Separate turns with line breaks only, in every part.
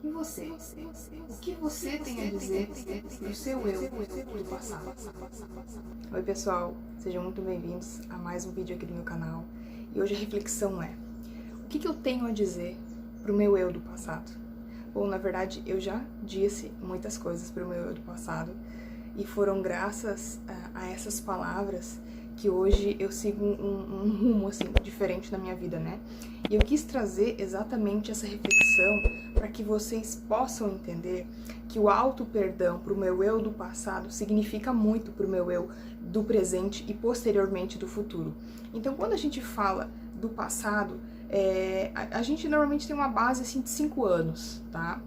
E você? O que você tem a dizer pro seu eu do passado?
Oi pessoal, sejam muito bem-vindos a mais um vídeo aqui do meu canal. E hoje a reflexão é: o que eu tenho a dizer pro meu eu do passado? Bom, na verdade eu já disse muitas coisas pro meu eu do passado e foram graças a essas palavras que hoje eu sigo um rumo assim diferente na minha vida, né? E eu quis trazer exatamente essa reflexão para que vocês possam entender que o auto-perdão para o meu eu do passado significa muito para o meu eu do presente e posteriormente do futuro. Então, quando a gente fala do passado, a gente normalmente tem uma base assim de 5 anos, tá?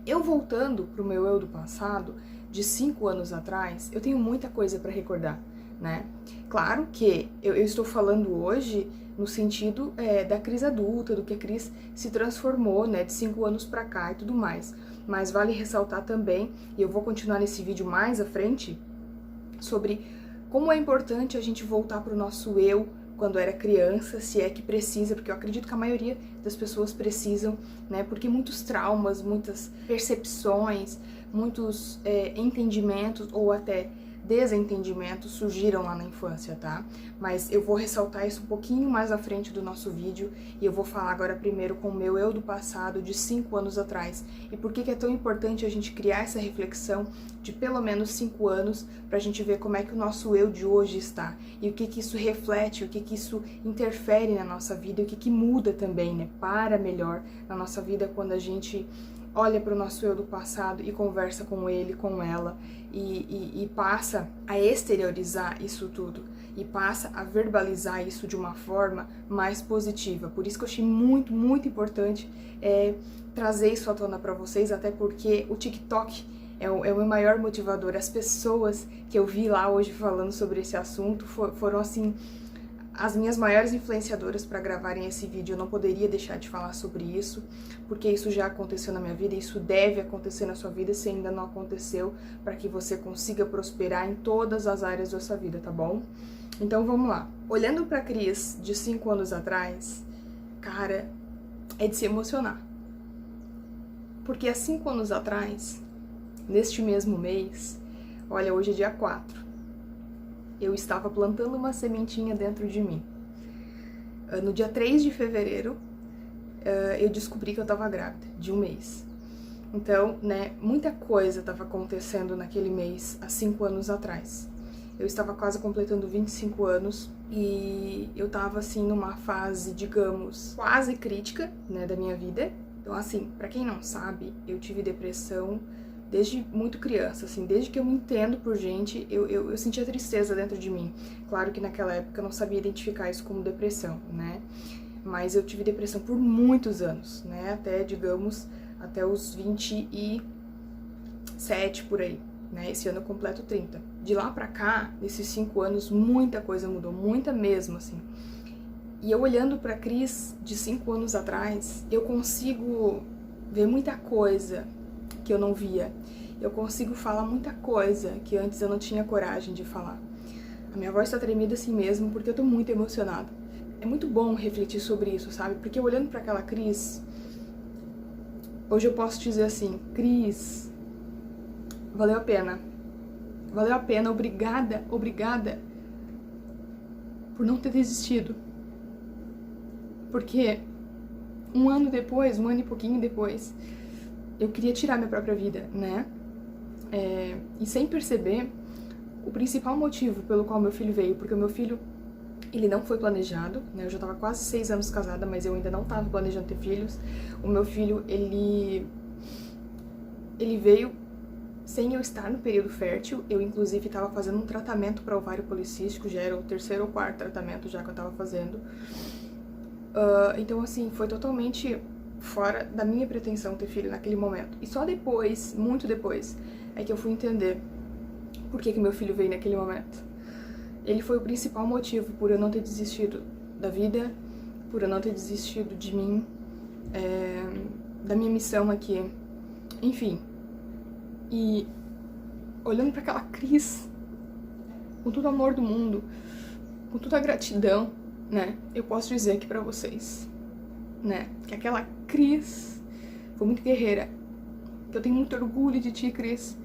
Eu voltando para o meu eu do passado, de 5 anos atrás, eu tenho muita coisa para recordar, né? Claro que eu estou falando hoje no sentido da Cris adulta, do que a Cris se transformou, né, de 5 anos para cá e tudo mais. Mas vale ressaltar também, e eu vou continuar nesse vídeo mais à frente, sobre como é importante a gente voltar para o nosso eu quando era criança, se é que precisa, porque eu acredito que a maioria das pessoas precisam, né? Porque muitos traumas, muitas percepções, muitos entendimentos ou até desentendimentos surgiram lá na infância, tá? Mas eu vou ressaltar isso um pouquinho mais à frente do nosso vídeo e eu vou falar agora primeiro com o meu eu do passado, de 5 anos atrás. E por que é tão importante a gente criar essa reflexão de pelo menos 5 anos pra gente ver como é que o nosso eu de hoje está e o que isso reflete, o que isso interfere na nossa vida e o que muda também, né, para melhor na nossa vida quando a gente olha para o nosso eu do passado e conversa com ele, com ela, e passa a exteriorizar isso tudo, e passa a verbalizar isso de uma forma mais positiva. Por isso que eu achei muito, muito importante trazer isso à tona para vocês, até porque o TikTok é o meu maior motivador. As pessoas que eu vi lá hoje falando sobre esse assunto foram, assim, as minhas maiores influenciadoras para gravarem esse vídeo. Eu não poderia deixar de falar sobre isso, porque isso já aconteceu na minha vida, e isso deve acontecer na sua vida se ainda não aconteceu, para que você consiga prosperar em todas as áreas da sua vida, tá bom? Então vamos lá. Olhando pra Cris de 5 anos atrás, cara, é de se emocionar. Porque há 5 anos atrás, neste mesmo mês, olha, hoje é dia 4, eu estava plantando uma sementinha dentro de mim. No dia 3 de fevereiro, eu descobri que eu estava grávida, de um mês. Então, né, muita coisa estava acontecendo naquele mês, há 5 anos atrás. Eu estava quase completando 25 anos e eu estava, assim, numa fase, digamos, quase crítica, né, da minha vida. Então, assim, pra quem não sabe, eu tive depressão desde muito criança, assim, desde que eu me entendo por gente, eu sentia tristeza dentro de mim. Claro que naquela época eu não sabia identificar isso como depressão, né? Mas eu tive depressão por muitos anos, né? Até, digamos, até os 27 por aí, né? Esse ano eu completo 30. De lá pra cá, nesses 5 anos, muita coisa mudou, muita mesmo, assim. E eu olhando pra Cris de 5 anos atrás, eu consigo ver muita coisa que eu não via. Eu consigo falar muita coisa que antes eu não tinha coragem de falar. A minha voz tá tremida assim mesmo porque eu tô muito emocionada. É muito bom refletir sobre isso, sabe? Porque olhando pra aquela Cris, hoje eu posso dizer assim: Cris, valeu a pena. Valeu a pena, obrigada, obrigada por não ter desistido. Porque um ano depois, um ano e pouquinho depois, eu queria tirar minha própria vida, né? E sem perceber o principal motivo pelo qual meu filho veio, porque o meu filho, ele não foi planejado, né? Eu já tava quase 6 anos casada, mas eu ainda não tava planejando ter filhos. O meu filho, ele veio sem eu estar no período fértil. Eu, inclusive, tava fazendo um tratamento para ovário policístico, já era o 3º ou 4º tratamento já que eu tava fazendo. Então, assim, foi totalmente fora da minha pretensão ter filho naquele momento. E só depois, muito depois, é que eu fui entender por que meu filho veio naquele momento. Ele foi o principal motivo por eu não ter desistido da vida, por eu não ter desistido de mim, da minha missão aqui, enfim. E olhando para aquela Cris, com todo o amor do mundo, com toda a gratidão, né, eu posso dizer aqui pra vocês, né, que aquela Cris foi muito guerreira. Eu tenho muito orgulho de ti, Cris,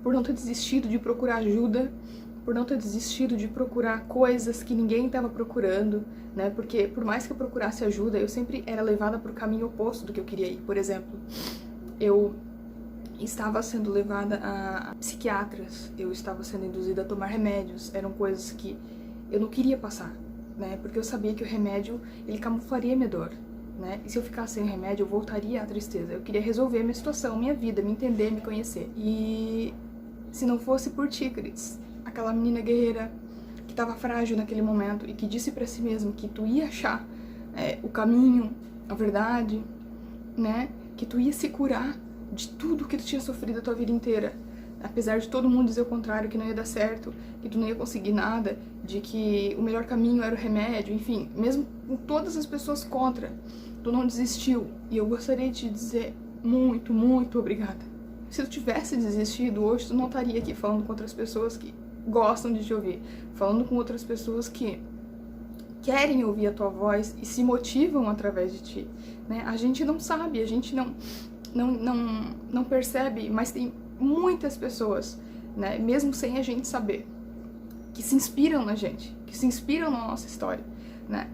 por não ter desistido de procurar ajuda, por não ter desistido de procurar coisas que ninguém estava procurando, né? Porque por mais que eu procurasse ajuda, eu sempre era levada para o caminho oposto do que eu queria ir. Por exemplo, eu estava sendo levada a psiquiatras, eu estava sendo induzida a tomar remédios, eram coisas que eu não queria passar, né? Porque eu sabia que o remédio, ele camuflaria minha dor, né? E se eu ficasse sem o remédio, eu voltaria à tristeza. Eu queria resolver a minha situação, minha vida, me entender, me conhecer. E se não fosse por ti, Cris, aquela menina guerreira que estava frágil naquele momento e que disse pra si mesma que tu ia achar o caminho, a verdade, né? Que tu ia se curar de tudo que tu tinha sofrido a tua vida inteira. Apesar de todo mundo dizer o contrário, que não ia dar certo, que tu não ia conseguir nada, de que o melhor caminho era o remédio, enfim, mesmo com todas as pessoas contra, tu não desistiu. E eu gostaria de te dizer muito, muito obrigada. Se tu tivesse desistido hoje, tu não estaria aqui falando com outras pessoas que gostam de te ouvir, falando com outras pessoas que querem ouvir a tua voz e se motivam através de ti, né? A gente não sabe, a gente não percebe, mas tem muitas pessoas, né, mesmo sem a gente saber, que se inspiram na gente, que se inspiram na nossa história, né?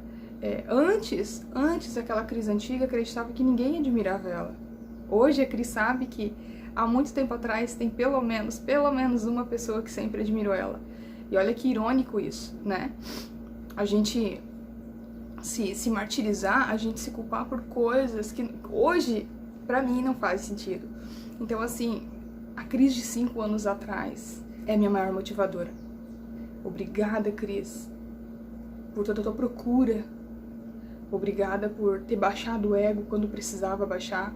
Antes aquela Cris antiga acreditava que ninguém admirava ela. Hoje a Cris sabe que há muito tempo atrás tem pelo menos uma pessoa que sempre admirou ela. E olha que irônico isso, né? A gente se martirizar, a gente se culpar por coisas que hoje, pra mim, não faz sentido. Então, assim, a Cris de 5 anos atrás é a minha maior motivadora. Obrigada, Cris, por toda a tua procura. Obrigada por ter baixado o ego quando precisava baixar.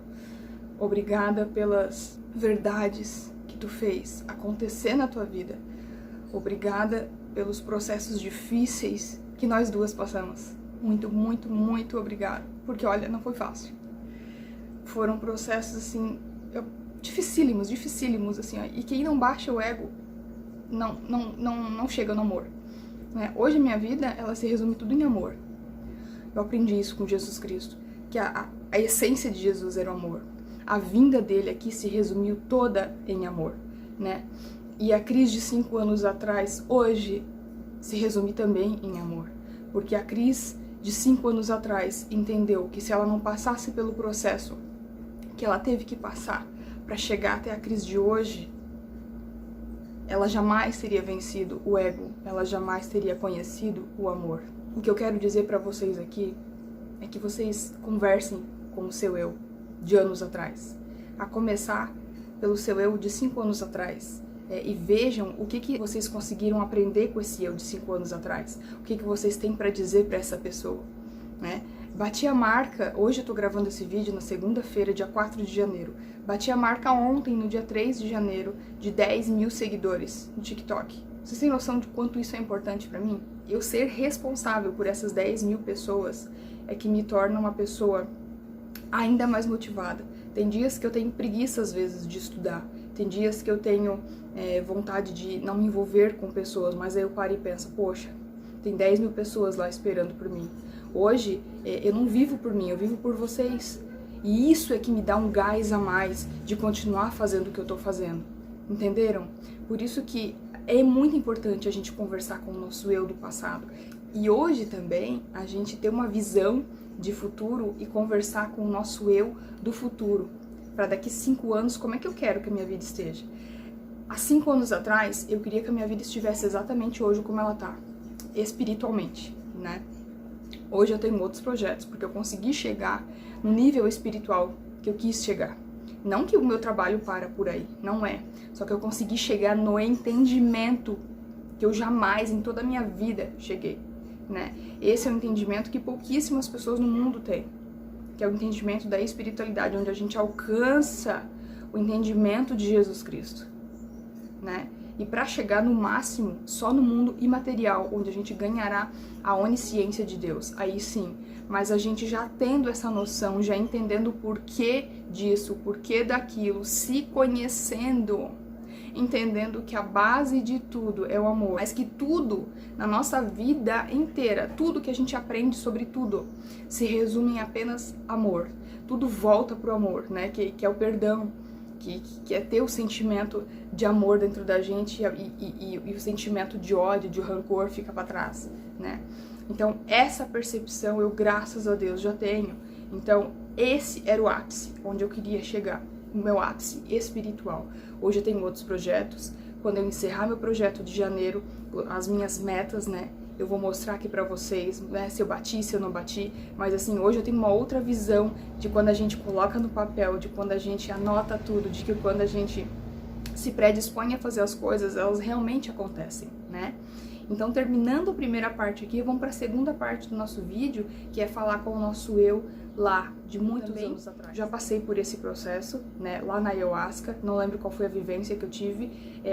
Obrigada pelas verdades que tu fez acontecer na tua vida. Obrigada pelos processos difíceis que nós duas passamos. Muito, muito, muito obrigada. Porque, olha, não foi fácil. Foram processos, assim, dificílimos, assim, ó. E quem não baixa o ego não chega no amor, né? Hoje a minha vida, ela se resume tudo em amor. Eu aprendi isso com Jesus Cristo, que a essência de Jesus era o amor. A vinda dele aqui se resumiu toda em amor, né? E a Cris de 5 anos atrás, hoje, se resume também em amor. Porque a Cris de 5 anos atrás entendeu que se ela não passasse pelo processo que ela teve que passar para chegar até a Cris de hoje, ela jamais teria vencido o ego, ela jamais teria conhecido o amor. O que eu quero dizer para vocês aqui é que vocês conversem com o seu eu de anos atrás, a começar pelo seu eu de 5 anos atrás, e vejam o que vocês conseguiram aprender com esse eu de 5 anos atrás, o que vocês têm para dizer para essa pessoa, né? Bati a marca, hoje eu tô gravando esse vídeo na segunda-feira, dia 4 de janeiro, bati a marca ontem, no dia 3 de janeiro, de 10 mil seguidores no TikTok. Vocês têm noção de quanto isso é importante para mim? Eu ser responsável por essas 10 mil pessoas é que me torna uma pessoa ainda mais motivada. Tem dias que eu tenho preguiça, às vezes, de estudar. Tem dias que eu tenho vontade de não me envolver com pessoas, mas aí eu paro e penso, poxa, tem 10 mil pessoas lá esperando por mim. Hoje, eu não vivo por mim, eu vivo por vocês. E isso é que me dá um gás a mais de continuar fazendo o que eu tô fazendo. Entenderam? Por isso que é muito importante a gente conversar com o nosso eu do passado. E hoje também, a gente ter uma visão de futuro e conversar com o nosso eu do futuro. Para daqui 5 anos, como é que eu quero que a minha vida esteja? Há 5 anos atrás, eu queria que a minha vida estivesse exatamente hoje como ela tá, espiritualmente, né? Hoje eu tenho outros projetos, porque eu consegui chegar no nível espiritual que eu quis chegar. Não que o meu trabalho para por aí, não é. Só que eu consegui chegar no entendimento que eu jamais, em toda a minha vida, cheguei, né? Esse é um entendimento que pouquíssimas pessoas no mundo têm, que é o entendimento da espiritualidade, onde a gente alcança o entendimento de Jesus Cristo, né? E para chegar no máximo, só no mundo imaterial, onde a gente ganhará a onisciência de Deus, aí sim. Mas a gente já tendo essa noção, já entendendo o porquê disso, o porquê daquilo, se conhecendo, entendendo que a base de tudo é o amor, mas que tudo na nossa vida inteira, tudo que a gente aprende sobre tudo, se resume em apenas amor. Tudo volta pro amor, né? Que é o perdão, que é ter o sentimento de amor dentro da gente e o sentimento de ódio, de rancor fica para trás, né? Então, essa percepção eu, graças a Deus, já tenho. Então, esse era o ápice, onde eu queria chegar, o meu ápice espiritual. Hoje eu tenho outros projetos. Quando eu encerrar meu projeto de janeiro, as minhas metas, né? Eu vou mostrar aqui pra vocês, né, se eu bati, se eu não bati, mas assim, hoje eu tenho uma outra visão de quando a gente coloca no papel, de quando a gente anota tudo, de que quando a gente se predispõe a fazer as coisas, elas realmente acontecem, né? Então, terminando a primeira parte aqui, vamos para a segunda parte do nosso vídeo, que é falar com o nosso eu lá, de muitos anos atrás. Já passei por esse processo, né, lá na ayahuasca, não lembro qual foi a vivência que eu tive,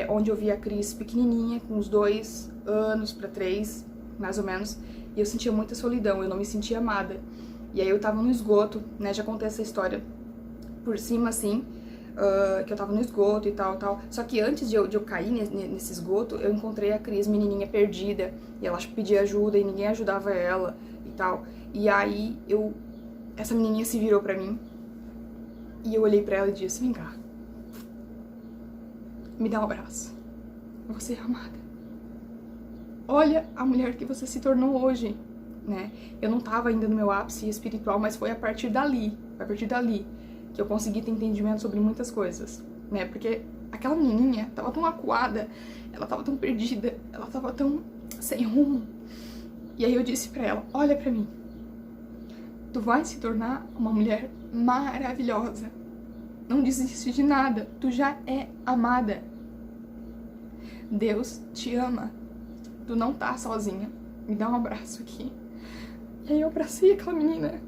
onde eu vi a Cris pequenininha, com uns 2 anos para 3, mais ou menos, e eu sentia muita solidão, eu não me sentia amada. E aí eu tava no esgoto, né, já contei essa história por cima, assim, que eu tava no esgoto e tal. Só que antes de eu cair nesse esgoto, eu encontrei a Cris, menininha perdida, e ela pedia ajuda e ninguém ajudava ela e tal. E aí essa menininha se virou pra mim e eu olhei pra ela e disse: vem cá, me dá um abraço, você é amada. Olha a mulher que você se tornou hoje, né? Eu não tava ainda no meu ápice espiritual, mas foi a partir dali que eu consegui ter entendimento sobre muitas coisas, né? Porque aquela menininha tava tão acuada, ela tava tão perdida, ela tava tão sem rumo. E aí eu disse pra ela: olha pra mim, tu vai se tornar uma mulher maravilhosa. Não desiste de nada, tu já é amada. Deus te ama. Tu não tá sozinha. Me dá um abraço aqui. E aí eu abracei aquela menina.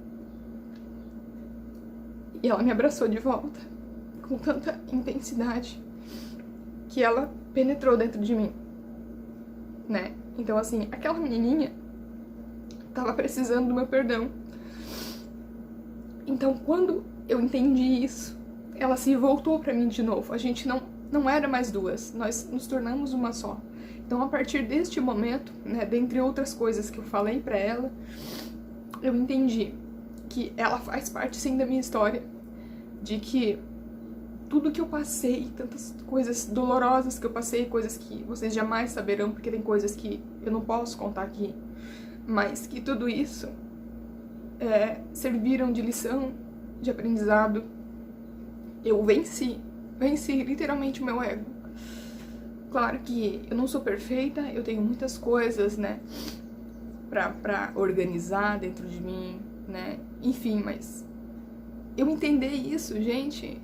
E ela me abraçou de volta, com tanta intensidade, que ela penetrou dentro de mim, né? Então, assim, aquela menininha tava precisando do meu perdão. Então, quando eu entendi isso, ela se voltou pra mim de novo. A gente não era mais duas, nós nos tornamos uma só. Então, a partir deste momento, né, dentre outras coisas que eu falei pra ela, eu entendi que ela faz parte, sim, da minha história, de que tudo que eu passei, tantas coisas dolorosas que eu passei, coisas que vocês jamais saberão, porque tem coisas que eu não posso contar aqui, mas que tudo isso serviram de lição, de aprendizado. Eu venci literalmente o meu ego. Claro que eu não sou perfeita, eu tenho muitas coisas, né, pra organizar dentro de mim, né, enfim, mas eu entender isso, gente,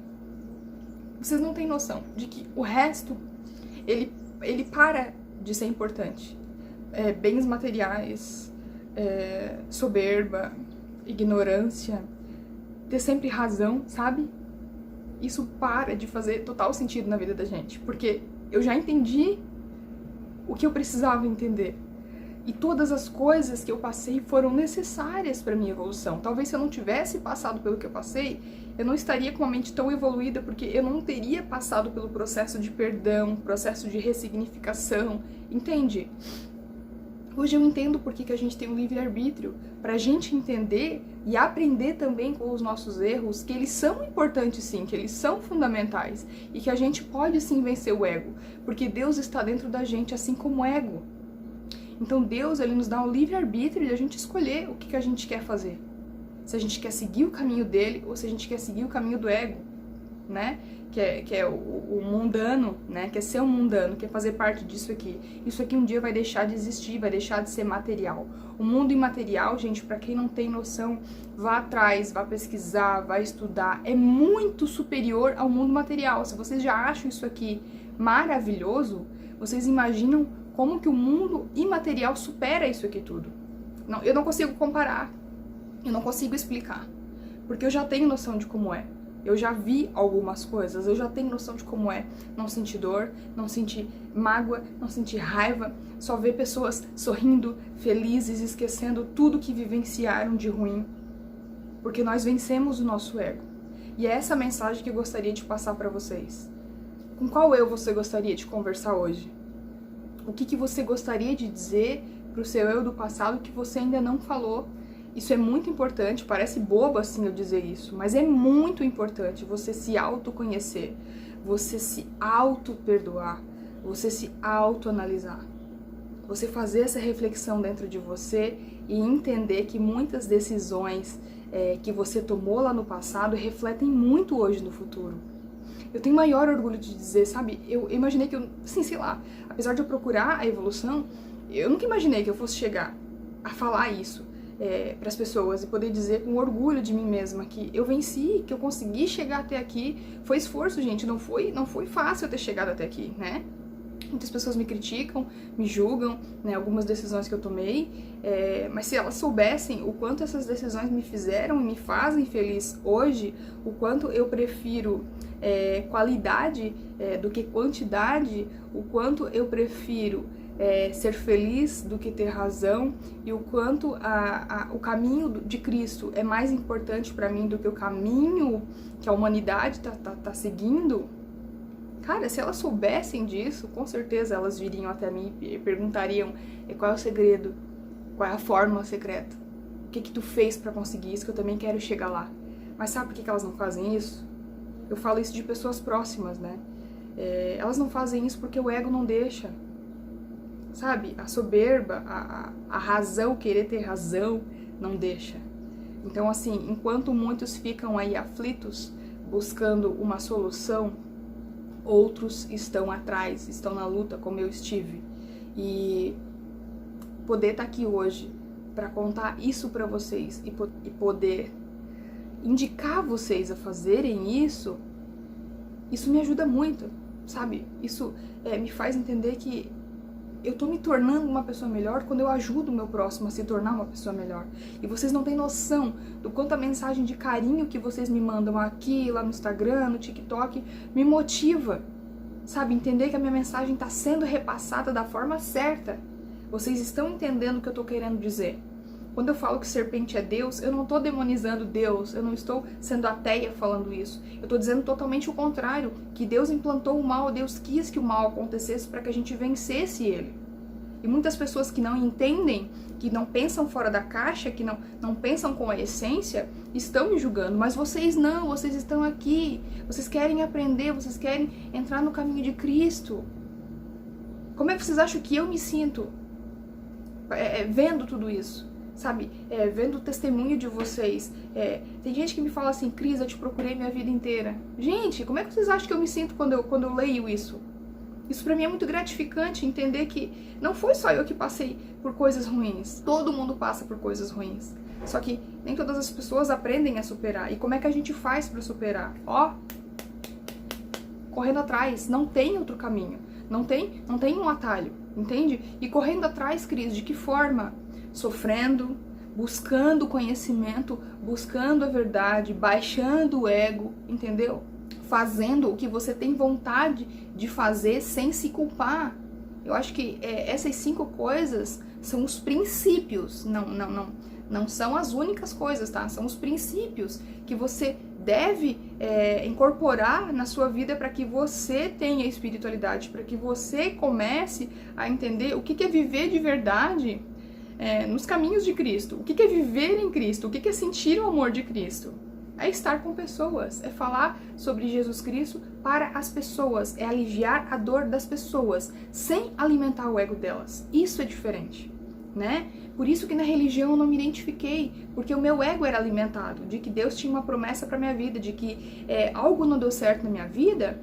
vocês não têm noção de que o resto, ele para de ser importante. Bens materiais, soberba, ignorância, ter sempre razão, sabe? Isso para de fazer total sentido na vida da gente, porque eu já entendi o que eu precisava entender. E todas as coisas que eu passei foram necessárias para minha evolução. Talvez se eu não tivesse passado pelo que eu passei, eu não estaria com a mente tão evoluída, porque eu não teria passado pelo processo de perdão, processo de ressignificação, entende? Hoje eu entendo por que a gente tem um livre-arbítrio, pra gente entender e aprender também com os nossos erros, que eles são importantes sim, que eles são fundamentais, e que a gente pode sim vencer o ego, porque Deus está dentro da gente, assim como o ego. Então Deus, ele nos dá o livre-arbítrio de a gente escolher o que a gente quer fazer. Se a gente quer seguir o caminho dele, ou se a gente quer seguir o caminho do ego, né? Que é o mundano, né? Quer ser um mundano, quer fazer parte disso aqui. Isso aqui um dia vai deixar de existir, vai deixar de ser material. O mundo imaterial, gente, pra quem não tem noção, vá atrás, vá pesquisar, vá estudar. É muito superior ao mundo material. Se vocês já acham isso aqui maravilhoso, vocês imaginam como que o mundo imaterial supera isso aqui tudo. Não, eu não consigo comparar, eu não consigo explicar, porque eu já tenho noção de como é. Eu já vi algumas coisas, eu já tenho noção de como é não sentir dor, não sentir mágoa, não sentir raiva, só ver pessoas sorrindo, felizes, esquecendo tudo que vivenciaram de ruim, porque nós vencemos o nosso ego. E é essa mensagem que eu gostaria de passar para vocês. Com qual eu você gostaria de conversar hoje? O que você gostaria de dizer pro seu eu do passado que você ainda não falou? Isso é muito importante, parece bobo assim eu dizer isso, mas é muito importante você se autoconhecer, você se auto-perdoar, você se auto-analisar. Você fazer essa reflexão dentro de você e entender que muitas decisões que você tomou lá no passado refletem muito hoje no futuro. Eu tenho maior orgulho de dizer, sabe, eu imaginei que assim, sei lá, apesar de eu procurar a evolução, eu nunca imaginei que eu fosse chegar a falar isso para as pessoas e poder dizer com orgulho de mim mesma que eu venci, que eu consegui chegar até aqui. Foi esforço, gente, não foi fácil eu ter chegado até aqui, né? Muitas pessoas me criticam, me julgam, né, algumas decisões que eu tomei, mas se elas soubessem o quanto essas decisões me fizeram e me fazem feliz hoje, o quanto eu prefiro qualidade do que quantidade, o quanto eu prefiro ser feliz do que ter razão, e o quanto o caminho de Cristo é mais importante para mim do que o caminho que a humanidade tá seguindo. Cara, se elas soubessem disso, com certeza elas viriam até mim e perguntariam qual é o segredo, qual é a fórmula secreta, o que tu fez pra conseguir isso, que eu também quero chegar lá. Mas sabe por que elas não fazem isso? Eu falo isso de pessoas próximas, né? Elas não fazem isso porque o ego não deixa, sabe? A soberba, a razão, querer ter razão, não deixa. Então, assim, enquanto muitos ficam aí aflitos, buscando uma solução, outros estão atrás, estão na luta, como eu estive. E poder estar aqui hoje para contar isso para vocês e poder indicar vocês a fazerem isso me ajuda muito, sabe? Isso me faz entender que eu tô me tornando uma pessoa melhor quando eu ajudo o meu próximo a se tornar uma pessoa melhor. E vocês não têm noção do quanto a mensagem de carinho que vocês me mandam aqui, lá no Instagram, no TikTok, me motiva, sabe? Entender que a minha mensagem tá sendo repassada da forma certa. Vocês estão entendendo o que eu tô querendo dizer. Quando eu falo que serpente é Deus, eu não tô demonizando Deus, eu não estou sendo ateia falando isso. Eu tô dizendo totalmente o contrário, que Deus implantou o mal, Deus quis que o mal acontecesse para que a gente vencesse ele. E muitas pessoas que não entendem, que não pensam fora da caixa, que não pensam com a essência, estão me julgando. Mas vocês não, vocês estão aqui, vocês querem aprender, vocês querem entrar no caminho de Cristo. Como é que vocês acham que eu me sinto vendo tudo isso? Sabe, vendo o testemunho de vocês. Tem gente que me fala assim, Cris, eu te procurei minha vida inteira. Gente, como é que vocês acham que eu me sinto quando eu leio isso? Isso pra mim é muito gratificante, entender que não foi só eu que passei por coisas ruins. Todo mundo passa por coisas ruins. Só que nem todas as pessoas aprendem a superar. E como é que a gente faz pra superar? Correndo atrás, não tem outro caminho. Não tem um atalho, entende? E correndo atrás, Cris, de que forma? Sofrendo, buscando conhecimento, buscando a verdade, baixando o ego, entendeu? Fazendo o que você tem vontade de fazer sem se culpar. Eu acho que essas 5 coisas são os princípios, não são as únicas coisas, tá? São os princípios que você deve incorporar na sua vida para que você tenha espiritualidade, para que você comece a entender o que é viver de verdade nos caminhos de Cristo. O que é viver em Cristo? O que é sentir o amor de Cristo? É estar com pessoas, é falar sobre Jesus Cristo para as pessoas, é aliviar a dor das pessoas, sem alimentar o ego delas. Isso é diferente, né? Por isso que na religião eu não me identifiquei, porque o meu ego era alimentado, de que Deus tinha uma promessa para minha vida, de que algo não deu certo na minha vida,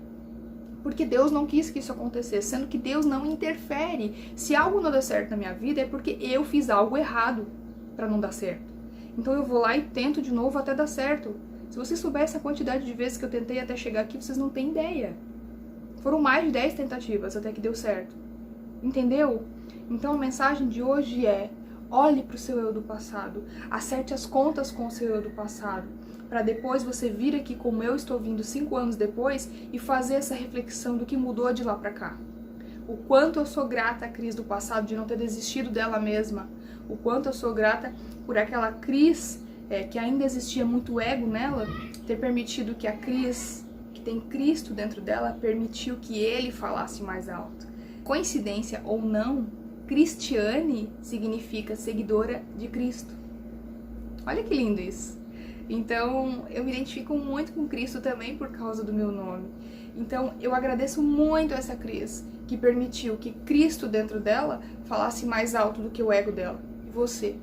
porque Deus não quis que isso acontecesse, sendo que Deus não interfere. Se algo não deu certo na minha vida, é porque eu fiz algo errado para não dar certo. Então eu vou lá e tento de novo até dar certo. Se vocês soubessem a quantidade de vezes que eu tentei até chegar aqui, vocês não têm ideia. Foram mais de 10 tentativas até que deu certo. Entendeu? Então a mensagem de hoje é: olhe para o seu eu do passado, acerte as contas com o seu eu do passado, para depois você vir aqui como eu estou vindo 5 anos depois e fazer essa reflexão do que mudou de lá para cá. O quanto eu sou grata à Cris do passado de não ter desistido dela mesma, o quanto eu sou grata por aquela Cris que ainda existia muito ego nela, ter permitido que a Cris que tem Cristo dentro dela, permitiu que ele falasse mais alto. Coincidência ou não, Cristiane significa seguidora de Cristo. Olha que lindo isso. Então, eu me identifico muito com Cristo também por causa do meu nome. Então, eu agradeço muito essa Cris, que permitiu que Cristo dentro dela falasse mais alto do que o ego dela. E você?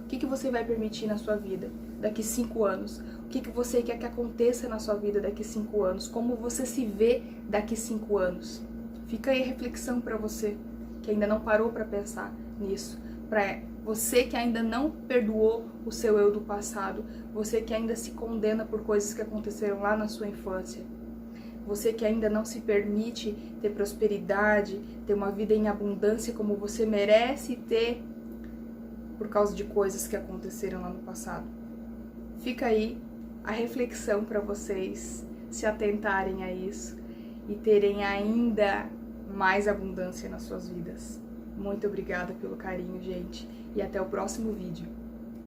O que você vai permitir na sua vida daqui 5 anos? O que você quer que aconteça na sua vida daqui 5 anos? Como você se vê daqui 5 anos? Fica aí a reflexão para você, que ainda não parou para pensar nisso. Para você que ainda não perdoou o seu eu do passado. Você que ainda se condena por coisas que aconteceram lá na sua infância. Você que ainda não se permite ter prosperidade, ter uma vida em abundância como você merece ter por causa de coisas que aconteceram lá no passado. Fica aí a reflexão para vocês se atentarem a isso e terem ainda mais abundância nas suas vidas. Muito obrigada pelo carinho, gente, e até o próximo vídeo.